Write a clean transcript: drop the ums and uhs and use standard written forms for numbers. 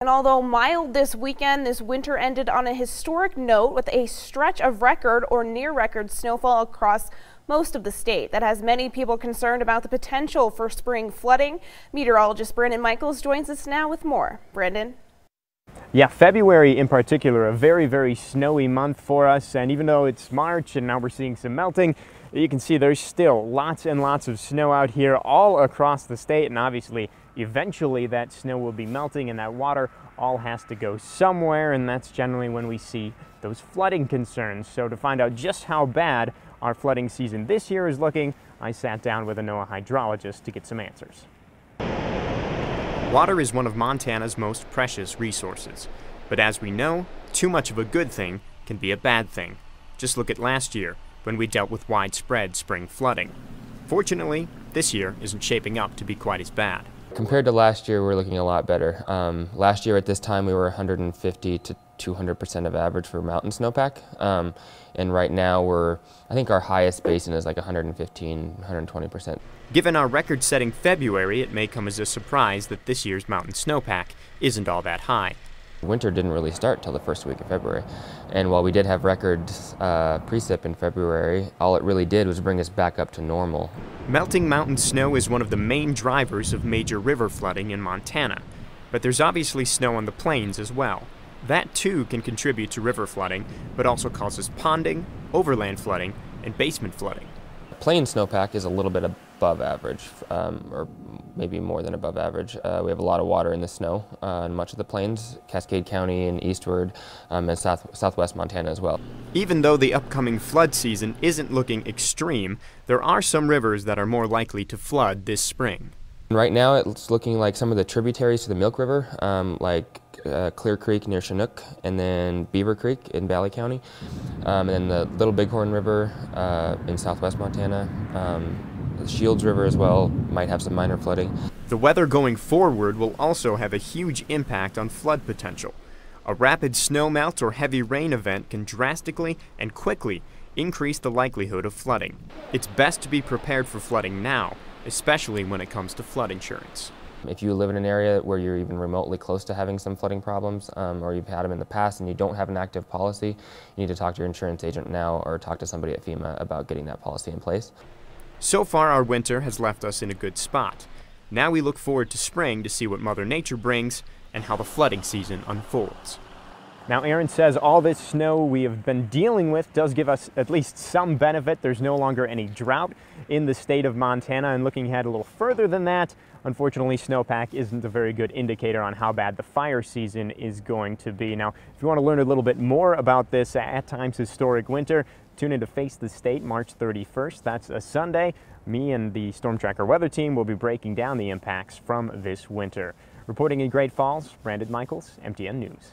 And although mild this weekend, this winter ended on a historic note with a stretch of record or near record snowfall across most of the state. That has many people concerned about the potential for spring flooding. Meteorologist Brandon Michaels joins us now with more. Brandon? Yeah, February in particular, a very snowy month for us. And even though it's March and now we're seeing some melting, you can see there's still lots and lots of snow out here all across the state. And obviously, eventually that snow will be melting and that water all has to go somewhere. And that's generally when we see those flooding concerns. So to find out just how bad our flooding season this year is looking, I sat down with a NOAA hydrologist to get some answers. Water is one of Montana's most precious resources. But as we know, too much of a good thing can be a bad thing. Just look at last year, when we dealt with widespread spring flooding. Fortunately, this year isn't shaping up to be quite as bad. Compared to last year, we're looking a lot better. Last year at this time, we were 150 to 200% of average for mountain snowpack. And right now, I think our highest basin is like 115, 120%. Given our record-setting February, it may come as a surprise that this year's mountain snowpack isn't all that high. Winter didn't really start till the first week of February. And while we did have record precip in February, all it really did was bring us back up to normal. Melting mountain snow is one of the main drivers of major river flooding in Montana. But there's obviously snow on the plains as well. That too can contribute to river flooding, but also causes ponding, overland flooding, and basement flooding. Plain snowpack is a little bit above average, or maybe more than above average. We have a lot of water in the snow in much of the plains, Cascade County and eastward, and southwest Montana as well. Even though the upcoming flood season isn't looking extreme, there are some rivers that are more likely to flood this spring. Right now it's looking like some of the tributaries to the Milk River, like Clear Creek near Chinook, and then Beaver Creek in Valley County, and then the Little Bighorn River in southwest Montana. The Shields River as well might have some minor flooding. The weather going forward will also have a huge impact on flood potential. A rapid snowmelt or heavy rain event can drastically and quickly increase the likelihood of flooding. It's best to be prepared for flooding now, especially when it comes to flood insurance. If you live in an area where you're even remotely close to having some flooding problems, or you've had them in the past and you don't have an active policy, you need to talk to your insurance agent now or talk to somebody at FEMA about getting that policy in place. So far, our winter has left us in a good spot. Now we look forward to spring to see what Mother Nature brings and how the flooding season unfolds. Now, Aaron says all this snow we have been dealing with does give us at least some benefit. There's no longer any drought in the state of Montana, and looking ahead a little further than that, unfortunately, snowpack isn't a very good indicator on how bad the fire season is going to be. Now, if you want to learn a little bit more about this at times historic winter, tune in to Face the State March 31st. That's a Sunday. Me and the Storm Tracker weather team will be breaking down the impacts from this winter. Reporting in Great Falls, Brandon Michaels, MTN News.